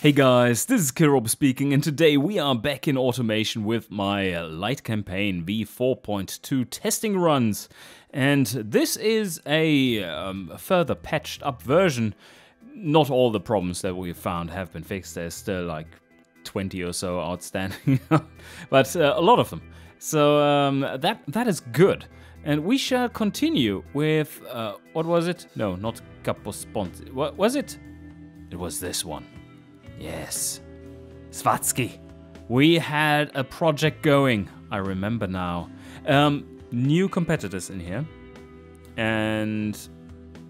Hey guys, this is Kirob speaking, and today we are back in automation with my light campaign V4.2 testing runs. And this is a further patched up version. Not all the problems that we found have been fixed. There's still like 20 or so outstanding, but a lot of them. So that is good. And we shall continue with, what was it? No, not Caposponti. What was it? It was this one. Yes, Swatsky. We had a project going, I remember now. New competitors in here, and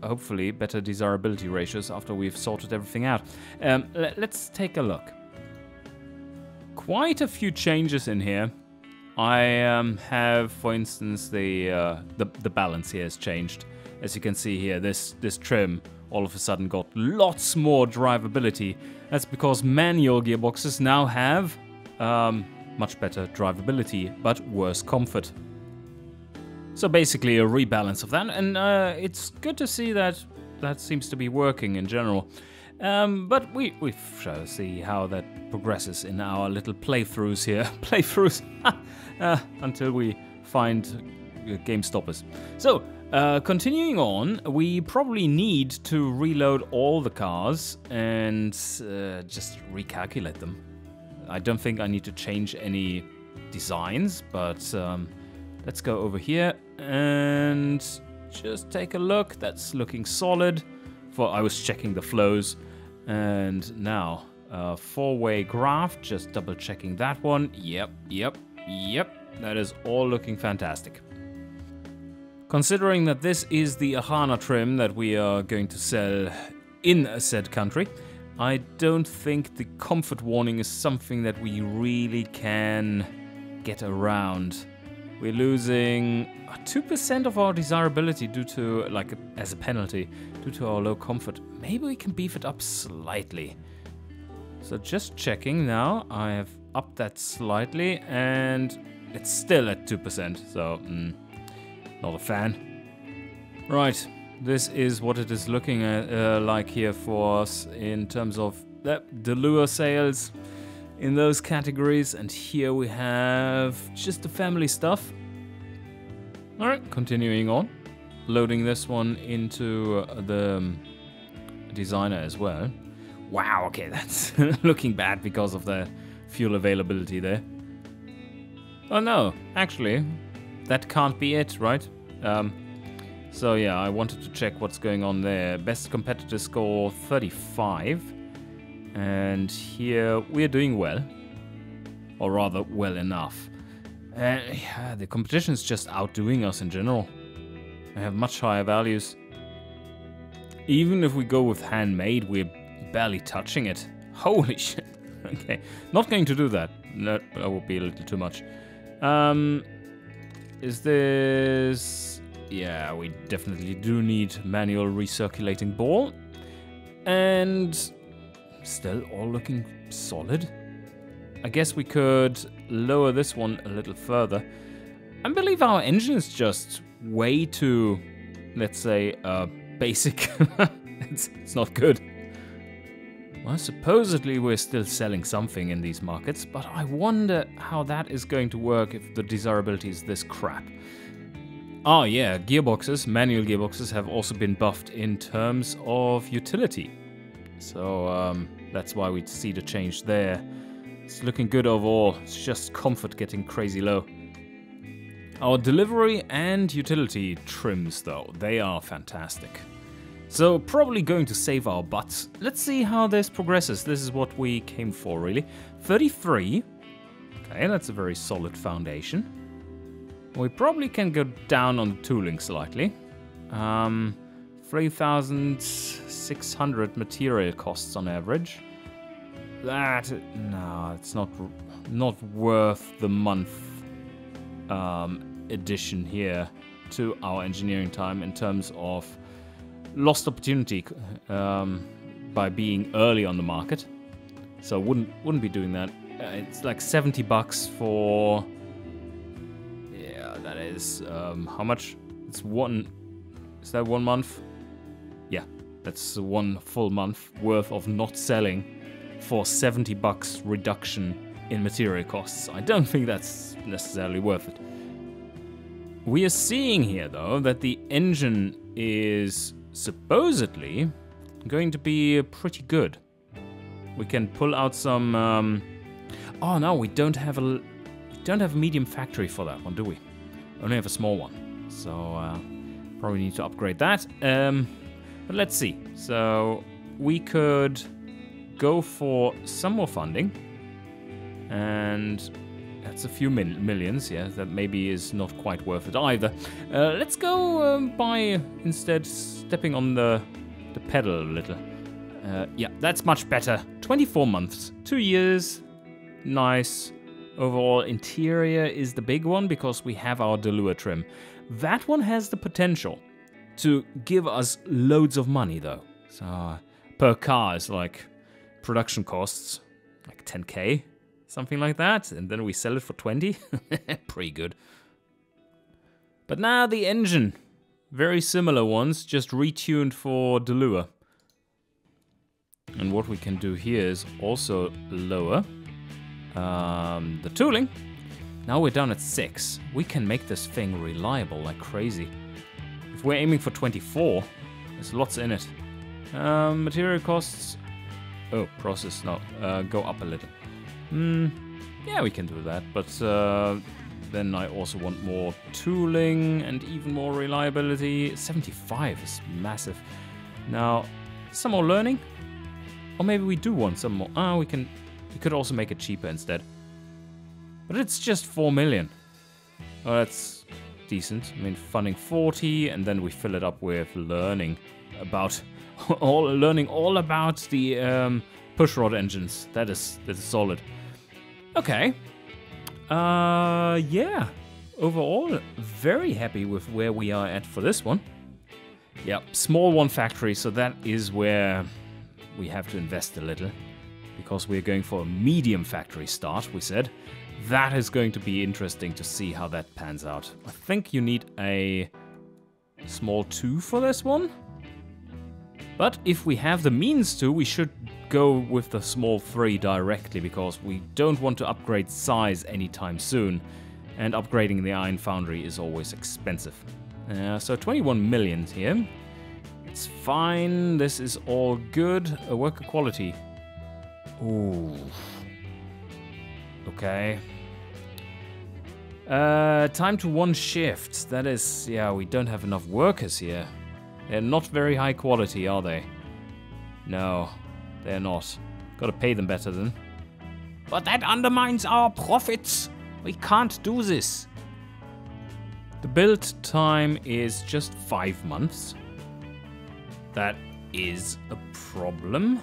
hopefully better desirability ratios after we've sorted everything out. Let's take a look. Quite a few changes in here. I have, for instance, the balance here has changed. As you can see here, this trim all of a sudden got lots more drivability. That's because manual gearboxes now have much better drivability, but worse comfort. So basically a rebalance of that, and it's good to see that that seems to be working in general. But we shall see how that progresses in our little playthroughs here. Playthroughs until we find game stoppers. So, continuing on, we probably need to reload all the cars and just recalculate them. I don't think I need to change any designs, but let's go over here and just take a look. That's looking solid. I was checking the flows, and now four-way graph, just double checking that one. Yep. That is all looking fantastic. Considering that this is the Ahana trim that we are going to sell in a said country, I don't think the comfort warning is something that we really can get around. We're losing 2% of our desirability due to, like, as a penalty, due to our low comfort. Maybe we can beef it up slightly. So just checking now, I have upped that slightly and it's still at 2%, so not a fan. Right, this is what it is looking like here for us in terms of the lure sales in those categories. And here we have just the family stuff. All right, continuing on. Loading this one into the designer as well. Wow, okay, that's looking bad because of the fuel availability there. Oh no, actually, that can't be it, right? So yeah, I wanted to check what's going on there. Best competitor score 35. And here we're doing well. Or rather, well enough. Yeah, the competition's just outdoing us in general. They have much higher values. Even if we go with handmade, we're barely touching it. Holy shit. Okay, not going to do that. No, that would be a little too much. Is this... Yeah, we definitely do need manual recirculating ball. And still all looking solid. I guess we could lower this one a little further. I believe our engine is just way too, let's say, basic. It's not good. Well, supposedly we're still selling something in these markets, but I wonder how that is going to work if the desirability is this crap. Oh yeah, gearboxes, manual gearboxes have also been buffed in terms of utility. So that's why we see the change there. It's looking good overall, it's just comfort getting crazy low. Our delivery and utility trims though, they are fantastic. So probably going to save our butts. Let's see how this progresses. This is what we came for, really. 33. Okay, that's a very solid foundation. We probably can go down on the tooling slightly. 3,600 material costs on average. That, no, it's not worth the month addition here to our engineering time in terms of lost opportunity by being early on the market. So wouldn't be doing that. It's like $70 for, yeah, that is how much? It's one. Is that 1 month? Yeah, that's 1 full month worth of not selling for 70 bucks reduction in material costs. I don't think that's necessarily worth it. We are seeing here, though, that the engine is supposedly going to be pretty good. We can pull out some... Oh no, we don't have a medium factory for that one, do we? Only have a small one. So probably need to upgrade that. But let's see. So we could go for some more funding. And that's a few millions, yeah. That maybe is not quite worth it either. Let's go by instead stepping on the pedal a little. Yeah, that's much better. 24 months, 2 years. Nice. Overall interior is the big one because we have our Delua trim. That one has the potential to give us loads of money though. So per car is like production costs like 10k, something like that, and then we sell it for 20. Pretty good. But now the engine, very similar ones, just retuned for Delua. And what we can do here is also lower the tooling. Now we're down at 6. We can make this thing reliable like crazy. If we're aiming for 24, there's lots in it. Material costs. Oh, process, no. Go up a little. Yeah, we can do that, but then I also want more tooling and even more reliability. 75 is massive. Now, some more learning? Or maybe we do want some more. Ah, we could also make it cheaper instead. But it's just 4 million. Oh, that's decent. I mean, funding 40, and then we fill it up with learning about learning all about the pushrod engines. That is solid. Okay. Yeah. Overall, very happy with where we are at for this one. Yeah, small one factory, so that is where we have to invest a little, because we're going for a medium factory start, we said. That is going to be interesting to see how that pans out. I think you need a small 2 for this one. But if we have the means to, we should go with the small 3 directly, because we don't want to upgrade size anytime soon. And upgrading the iron foundry is always expensive. So 21 million here. It's fine, this is all good. A worker quality. Ooh. Okay. Time to 1 shift. That is, yeah, we don't have enough workers here. They're not very high quality, are they? No, they're not. Gotta pay them better then. But that undermines our profits. We can't do this. The build time is just 5 months. That is a problem.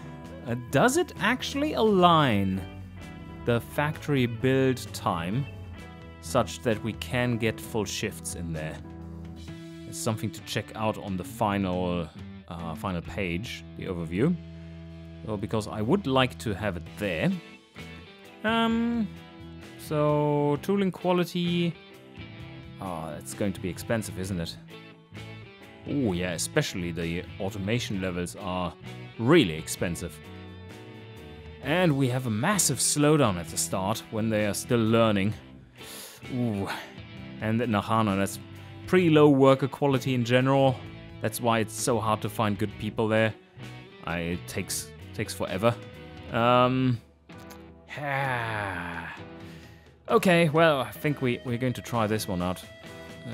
Does it actually align the factory build time such that we can get full shifts in there? It's something to check out on the final page, the overview. Well, because I would like to have it there. So tooling quality. Oh, that's going to be expensive, isn't it? Oh yeah, especially the automation levels are really expensive. And we have a massive slowdown at the start when they are still learning. Ooh. And at Nahana, that's pretty low worker quality in general. That's why it's so hard to find good people there. It takes forever. Okay, well, I think we're going to try this one out.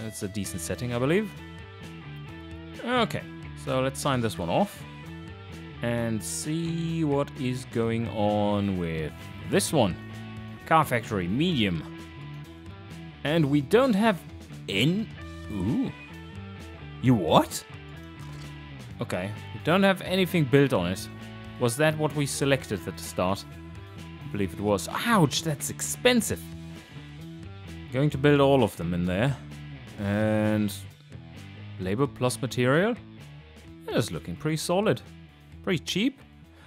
It's a decent setting, I believe. Okay, so let's sign this one off and see what is going on with this one. Car factory, medium. And we don't have Ooh. You what? Okay, we don't have anything built on it. Was that what we selected at the start? I believe it was. Ouch, that's expensive. Going to build all of them in there. And labor plus material? That is looking pretty solid. Pretty cheap.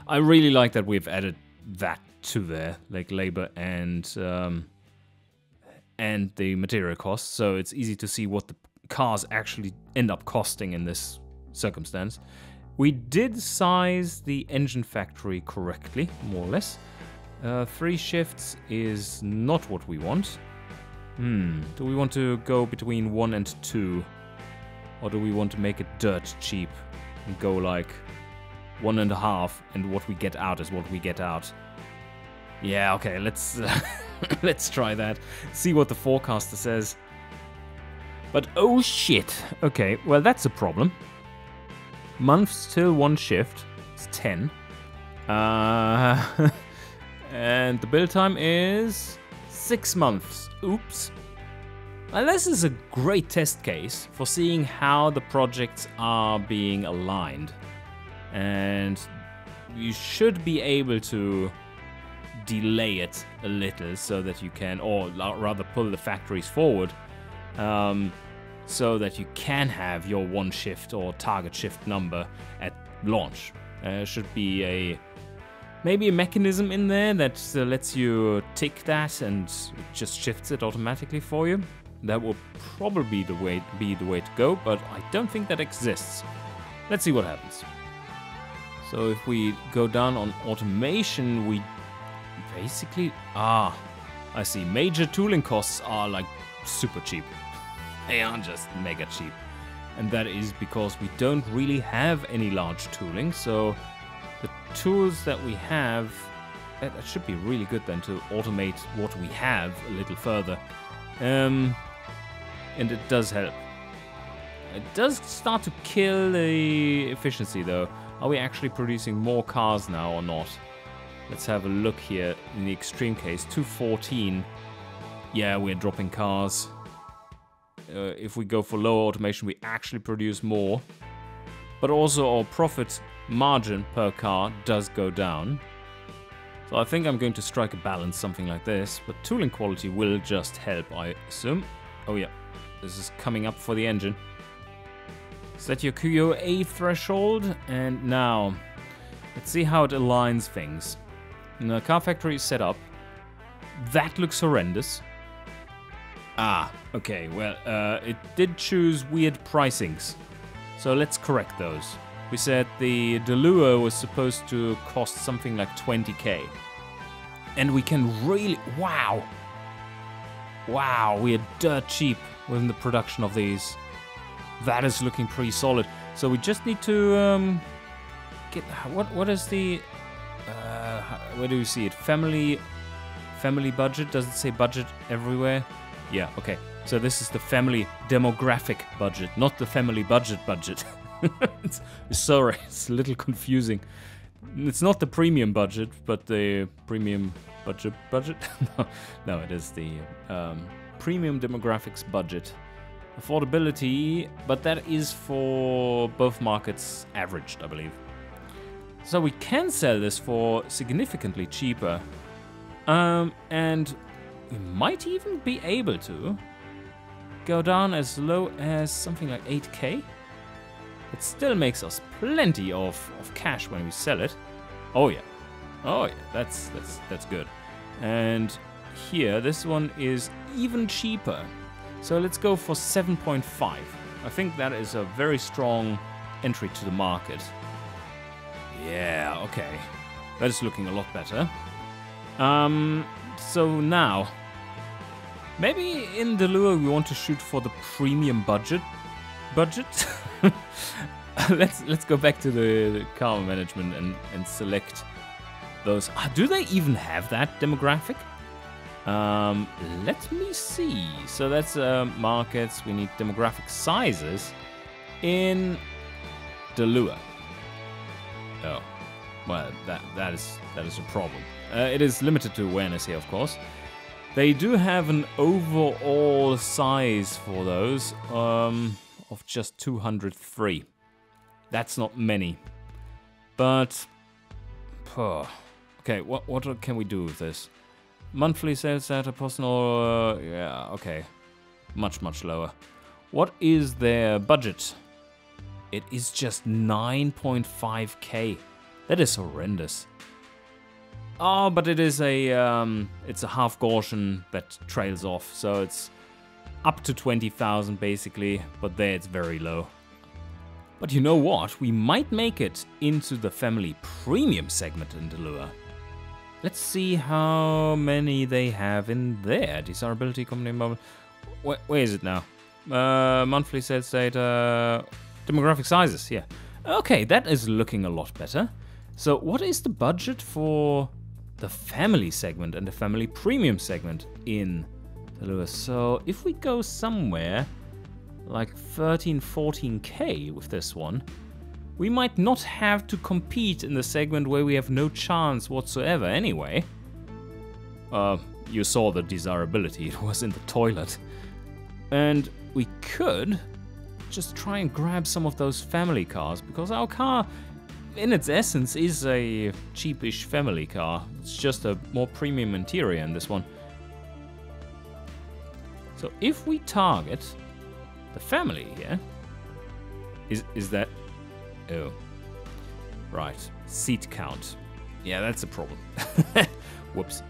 I really like that we've added that to there, like labor and the material costs, so it's easy to see what the cars actually end up costing in this circumstance. We did size the engine factory correctly, more or less. 3 shifts is not what we want. Do we want to go between 1 and 2? Or do we want to make it dirt cheap and go like 1.5, and what we get out is what we get out? Yeah, okay, let's let's try that. See what the forecaster says. But oh shit. Okay, well that's a problem. Months till 1 shift. It's 10. And the build time is 6 months. Oops. Well, this is a great test case for seeing how the projects are being aligned. And you should be able to delay it a little so that you can, or rather pull the factories forward, so that you can have your 1 shift or target shift number at launch. Should be maybe a mechanism in there that lets you tick that and it just shifts it automatically for you. That will probably be the way to go, but I don't think that exists. Let's see what happens. So if we go down on automation, we basically... I see. Major tooling costs are like super cheap. They are just mega cheap. And that is because we don't really have any large tooling, so the tools that we have, that should be really good then to automate what we have a little further. And it does help. It does start to kill the efficiency though. Are we actually producing more cars now or not? Let's have a look here in the extreme case. 214. Yeah, we're dropping cars. If we go for lower automation, we actually produce more. But also our profit margin per car does go down. So I think I'm going to strike a balance, something like this. But tooling quality will just help, I assume. Oh yeah, this is coming up for the engine. Set your QOA threshold, and now let's see how it aligns things. The car factory is set up. That looks horrendous. Okay, well, it did choose weird pricings. So let's correct those. We said the Delua was supposed to cost something like 20k. And we can really... Wow! Wow, we are dirt cheap within the production of these. That is looking pretty solid. So we just need to get... What is the... where do you see it? Family budget? Does it say budget everywhere? Yeah, okay. So this is the family demographic budget, not the family budget. Sorry, it's a little confusing. It's not the premium budget, but the premium budget? No, it is the premium demographics budget. Affordability, but that is for both markets averaged, I believe. So we can sell this for significantly cheaper. And we might even be able to go down as low as something like 8k. It still makes us plenty of cash when we sell it. Oh yeah. Oh yeah, that's good. And here, this one is even cheaper. So let's go for 7.5. I think that is a very strong entry to the market. Yeah, okay. That is looking a lot better. So now, maybe in the lure we want to shoot for the premium budget. Let's go back to the car management and select those. Do they even have that demographic? Let me see. So that's markets. We need demographic sizes in the lure. Oh, well, that is a problem. It is limited to awareness here, of course. They do have an overall size for those of just 203. That's not many. But, okay, what can we do with this? Monthly sales data, personal, yeah, okay. Much lower. What is their budget? It is just 9.5k. That is horrendous. Oh, but it is it's a half Gaussian that trails off, so it's up to 20,000 basically, but there it's very low. But you know what? We might make it into the family premium segment in the Lure. Let's see how many they have in there. Desirability, company moment. Where is it now? Monthly sales data, demographic sizes, yeah. Okay, that is looking a lot better. So what is the budget for the family segment and the family premium segment in the Lure? So if we go somewhere like 13, 14k with this one, we might not have to compete in the segment where we have no chance whatsoever anyway. You saw the desirability, it was in the toilet. And we could just try and grab some of those family cars, because our car, in its essence, is a cheapish family car. It's just a more premium interior in this one. So if we target the family here, is that... Oh, right, seat count. Yeah, that's a problem. Whoops.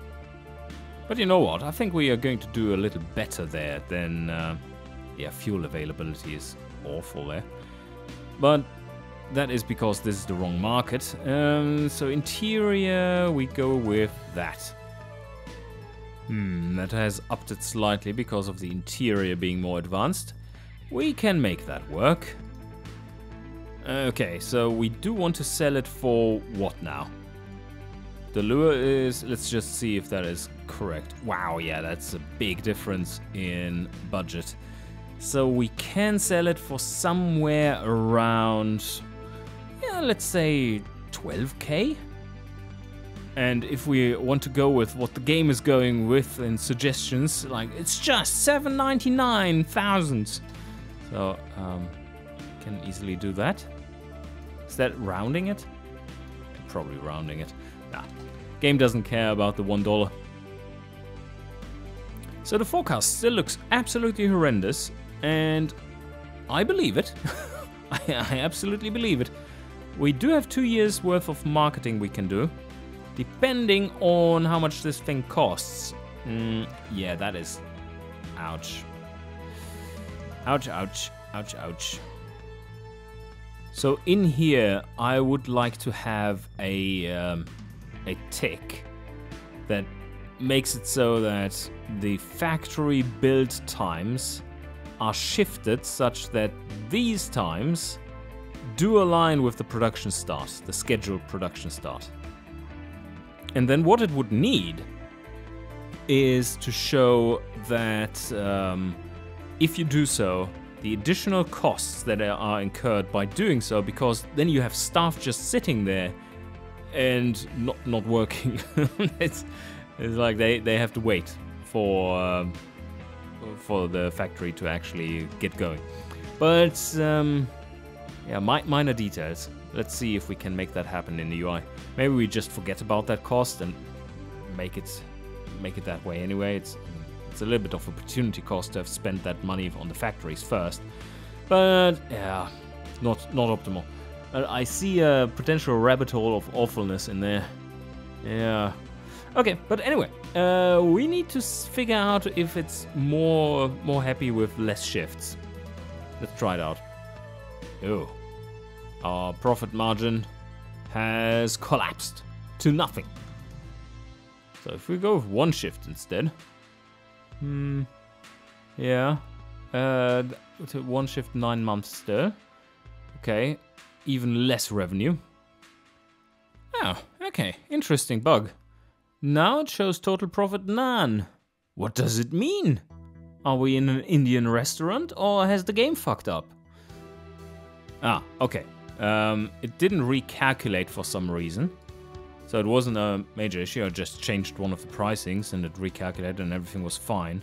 But you know what? I think we are going to do a little better there than... yeah, fuel availability is awful there. But that is because this is the wrong market. So interior, we go with that. That has upped it slightly because of the interior being more advanced. We can make that work. Okay, so we do want to sell it for what now? The Lure is, let's just see if that is correct. Wow, yeah, that's a big difference in budget. So we can sell it for somewhere around, yeah, let's say 12k. And if we want to go with what the game is going with in suggestions, like it's just 799,000. So can easily do that. Is that rounding it? Probably rounding it. Nah, game doesn't care about the $1. So the forecast still looks absolutely horrendous, and I believe it. I absolutely believe it. We do have 2 years worth of marketing we can do, depending on how much this thing costs. Yeah, that is... ouch. Ouch, ouch, ouch, ouch. So in here, I would like to have a tick that makes it so that the factory build times are shifted such that these times do align with the production start, the scheduled production start. And then what it would need is to show that if you do so, the additional costs that are incurred by doing so, because then you have staff just sitting there and not working. It's like they have to wait for the factory to actually get going. But yeah, minor details. Let's see if we can make that happen in the UI. Maybe we just forget about that cost and make it that way anyway. It's a little bit of opportunity cost to have spent that money on the factories first. But yeah, not optimal. I see a potential rabbit hole of awfulness in there. Yeah. Okay, but anyway, we need to figure out if it's more happy with less shifts. Let's try it out. Oh, our profit margin has collapsed to nothing. So if we go with one shift instead, yeah, one shift 9 months still. Okay, even less revenue. Oh, okay, interesting bug. Now it shows total profit none. What does it mean? Are we in an Indian restaurant or has the game fucked up? Ah, okay. It didn't recalculate for some reason. So it wasn't a major issue. I just changed one of the pricings and it recalculated and everything was fine.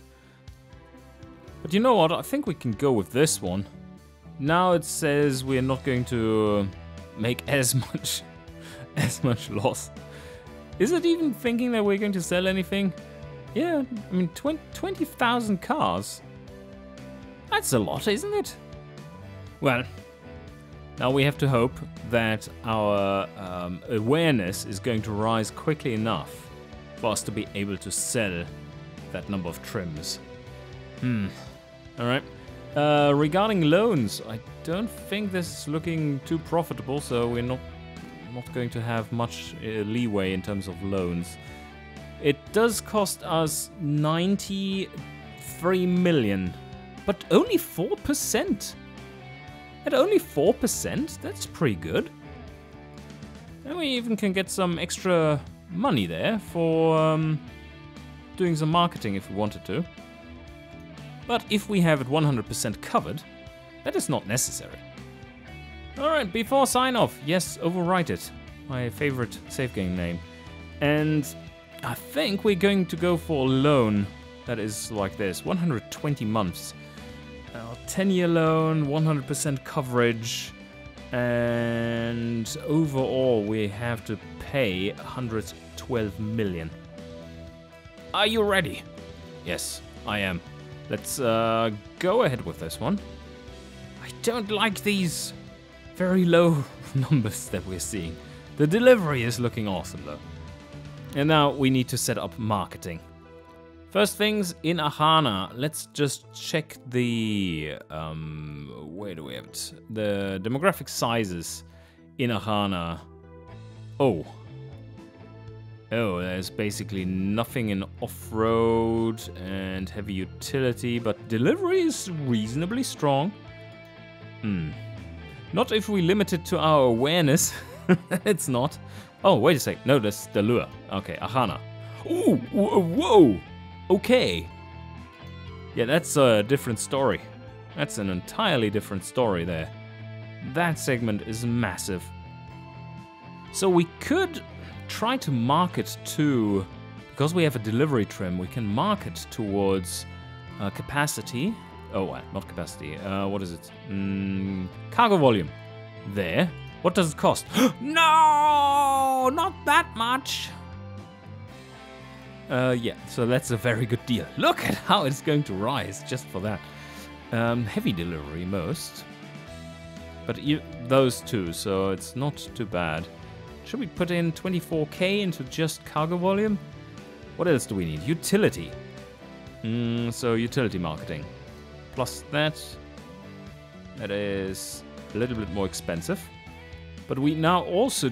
But you know what? I think we can go with this one. Now it says we're not going to make as much loss. Is it even thinking that we're going to sell anything? Yeah, I mean, 20,000 cars. That's a lot, isn't it? Well, now we have to hope that our awareness is going to rise quickly enough for us to be able to sell that number of trims. Alright. Regarding loans, I don't think this is looking too profitable, so we're not going to have much leeway in terms of loans. It does cost us 93 million, but only 4%. At only 4%, that's pretty good. And we even can get some extra money there for doing some marketing if we wanted to. But if we have it 100% covered, that is not necessary. Alright, before sign off, yes, overwrite it. My favorite save game name. And I think we're going to go for a loan that is like this, 120 months. 10-year loan, 100% coverage, and overall we have to pay 112 million. Are you ready? Yes, I am. Let's go ahead with this one. I don't like these very low numbers that we're seeing. The delivery is looking awesome though. And now we need to set up marketing. First things, in Ahana, let's just check the, where do we have it? The demographic sizes in Ahana. Oh, there's basically nothing in off-road and heavy utility, but delivery is reasonably strong. Not if we limit it to our awareness. It's not. Oh, wait a sec. No, that's the lure. Okay, Ahana. Ooh, whoa. Okay. Yeah, that's a different story. That's an entirely different story there. That segment is massive. So we could try to market to, because we have a delivery trim, we can market towards capacity. Oh, well, not capacity. What is it? Cargo volume. There. What does it cost? No, not that much. Yeah, so that's a very good deal. Look at how it's going to rise just for that. Heavy delivery most. But those two, so it's not too bad. Should we put in 24k into just cargo volume? What else do we need? Utility. So utility marketing. Plus that is a little bit more expensive. But we now also,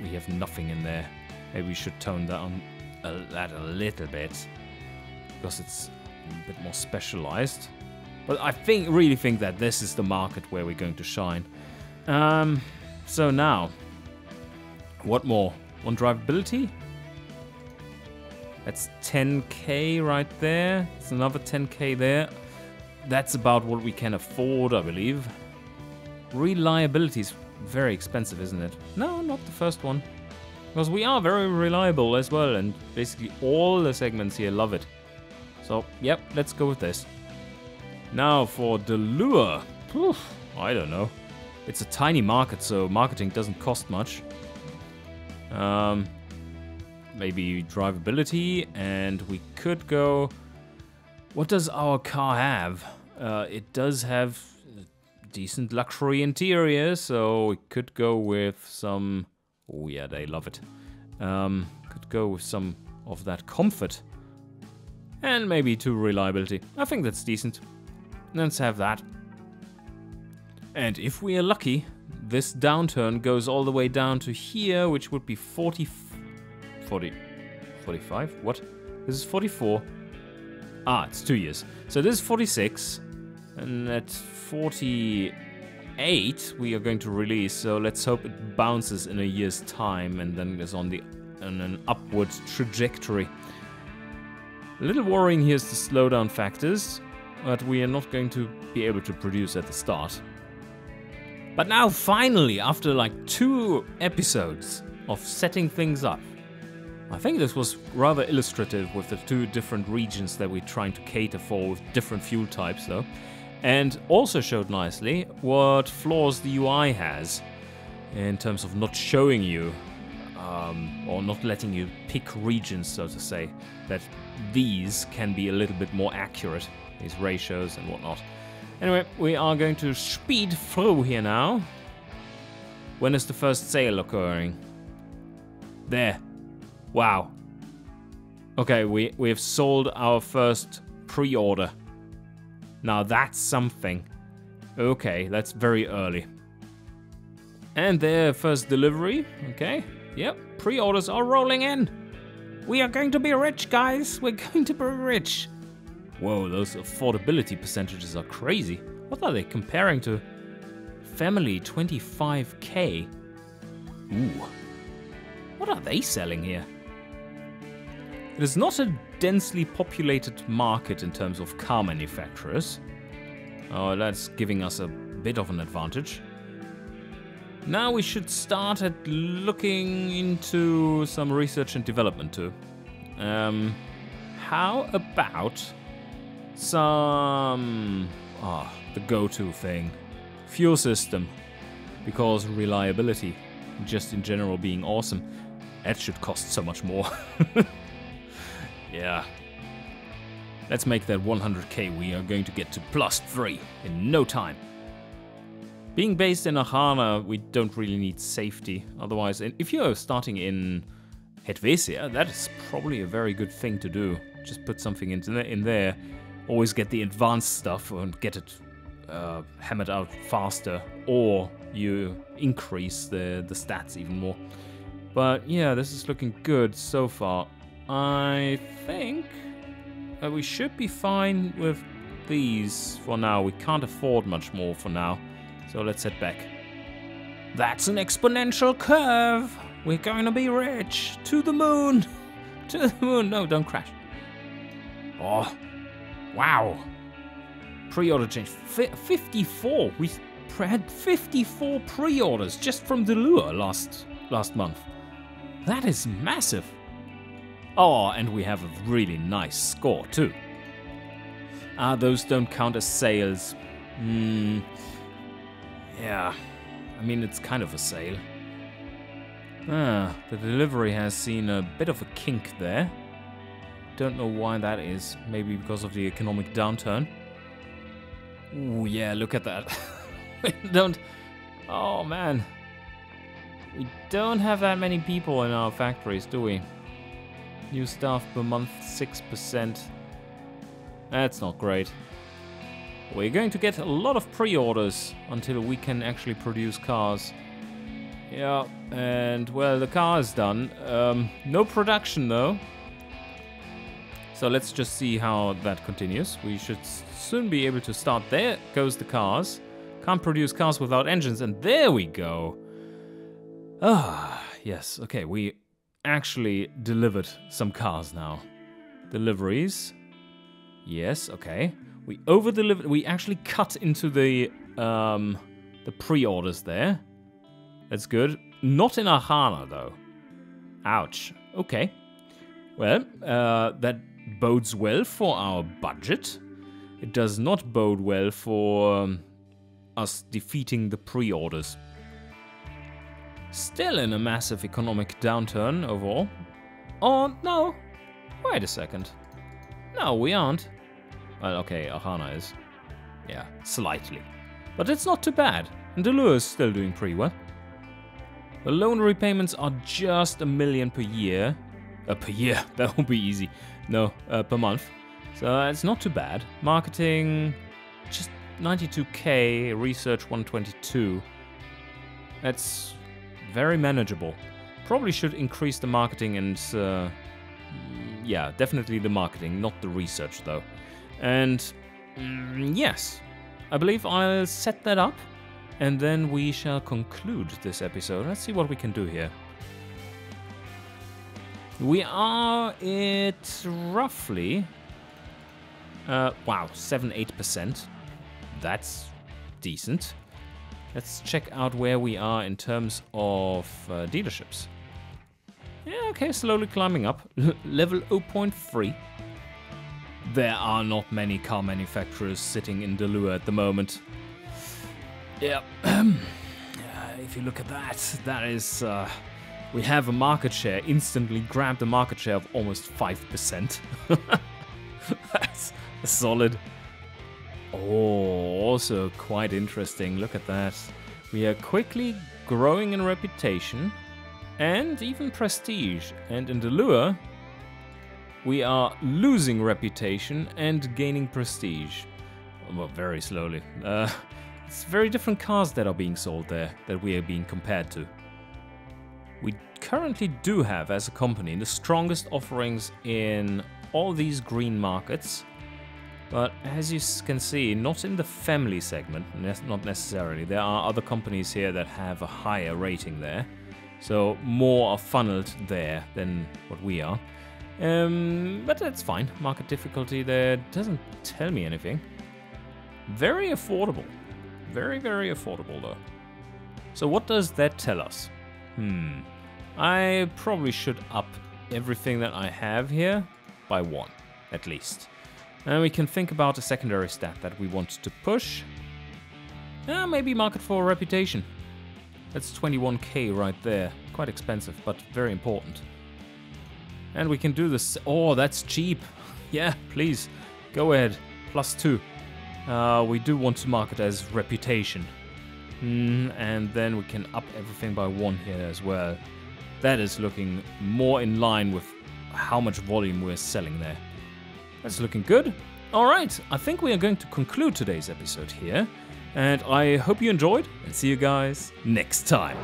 we have nothing in there. Maybe we should tone down that a little bit, because it's a bit more specialized. But I really think that this is the market where we're going to shine. So now, what more? On drivability? That's 10k right there. It's another 10k there. That's about what we can afford, I believe. Reliability is very expensive, isn't it? No, not the first one. Because we are very reliable as well, and basically all the segments here love it. So, yep, let's go with this. Now for the lure. I don't know. It's a tiny market, so marketing doesn't cost much. Maybe drivability, and we could go... What does our car have? It does have decent luxury interior, so we could go with some... Oh yeah, they love it. Could go with some of that comfort. And maybe 2 reliability. I think that's decent. Let's have that. And if we are lucky, this downturn goes all the way down to here, which would be 45? What? This is 44. Ah, it's 2 years. So this is 46. And at 48, we are going to release. So let's hope it bounces in a year's time and then is on an upward trajectory. A little worrying here is the slowdown factors, but we are not going to be able to produce at the start. But now, finally, after like 2 episodes of setting things up, I think this was rather illustrative with the 2 different regions that we're trying to cater for with different fuel types, though. And also showed nicely what flaws the UI has in terms of not showing you or not letting you pick regions, so to say, that these can be a little bit more accurate, these ratios and whatnot. Anyway, we are going to speed through here now. When is the first sale occurring? There. Wow. Okay, we have sold our first pre-order. Now that's something. Okay, that's very early. And their first delivery. Okay, yep, pre-orders are rolling in. We are going to be rich, guys. We're going to be rich. Whoa, those affordability percentages are crazy. What are they comparing to? Family 25k. Ooh. What are they selling here? It is not a densely populated market in terms of car manufacturers. Oh, that's giving us a bit of an advantage. Now we should start at looking into some research and development too. How about some... the go-to thing. Fuel system. Because reliability, just in general being awesome, that should cost so much more. Yeah. Let's make that 100k. We are going to get to +3 in no time. Being based in Ahana, we don't really need safety. Otherwise, if you're starting in Helvetia, that is probably a very good thing to do. Just put something in there. Always get the advanced stuff and get it hammered out faster. Or you increase the stats even more. But yeah, this is looking good so far. I think we should be fine with these for now. We can't afford much more for now. So let's head back. That's an exponential curve. We're going to be rich. To the moon. To the moon. No, don't crash. Oh, wow. Pre-order change. 54. We had 54 pre-orders just from the lure last month. That is massive. Oh, and we have a really nice score too. Those don't count as sales. Yeah, I mean, it's kind of a sale. The delivery has seen a bit of a kink there. Don't know why that is. Maybe because of the economic downturn. Ooh, yeah, look at that. We don't... Oh, man. We don't have that many people in our factories, do we? New staff per month, 6%. That's not great. We're going to get a lot of pre-orders until we can actually produce cars. Yeah, and well, the car is done. No production though. So let's just see how that continues. We should soon be able to start. There goes the cars. Can't produce cars without engines, and there we go. Ah, yes, okay, we actually delivered some cars now. Deliveries. Yes, okay. We over-delivered. We actually cut into the pre-orders there. That's good. Not in Ahana, though. Ouch. Okay. Well, that bodes well for our budget. It does not bode well for us defeating the pre-orders. Still in a massive economic downturn overall. Oh, no. Wait a second. No, we aren't. Well, okay, Ahana is. Yeah, slightly. But it's not too bad. And the lure is still doing pretty well. The loan repayments are just $1 million per year. Per year, that won't be easy. No, per month. So it's not too bad. Marketing, just 92k. Research, 122. That's very manageable. Probably should increase the marketing and... yeah, definitely the marketing, not the research though. And yes, I believe I'll set that up and then we shall conclude this episode. Let's see what we can do here. We are at roughly, wow, 7-8%. That's decent. Let's check out where we are in terms of dealerships. Yeah, okay, slowly climbing up. Level 0.3. There are not many car manufacturers sitting in Delua at the moment. Yeah, if you look at that, that is... we have a market share, instantly grabbed a market share of almost 5%. That's solid. Oh, also quite interesting, look at that. We are quickly growing in reputation and even prestige. And in Delua, we are losing reputation and gaining prestige. well, very slowly. It's very different cars that are being sold there, that we are being compared to. We currently do have, as a company, the strongest offerings in all these green markets. But as you can see, not in the family segment, not necessarily. There are other companies here that have a higher rating there. So more are funneled there than what we are. But that's fine. Market difficulty there doesn't tell me anything. Very affordable. Very, very affordable though. So what does that tell us? I probably should up everything that I have here by 1, at least. And we can think about a secondary stat that we want to push. Maybe market for reputation. That's 21k right there. Quite expensive, but very important. And we can do this. Oh, that's cheap. Yeah, please. Go ahead. +2. We do want to market as reputation. And then we can up everything by 1 here as well. That is looking more in line with how much volume we're selling there. That's looking good. Alright, I think we are going to conclude today's episode here. And I hope you enjoyed, and see you guys next time.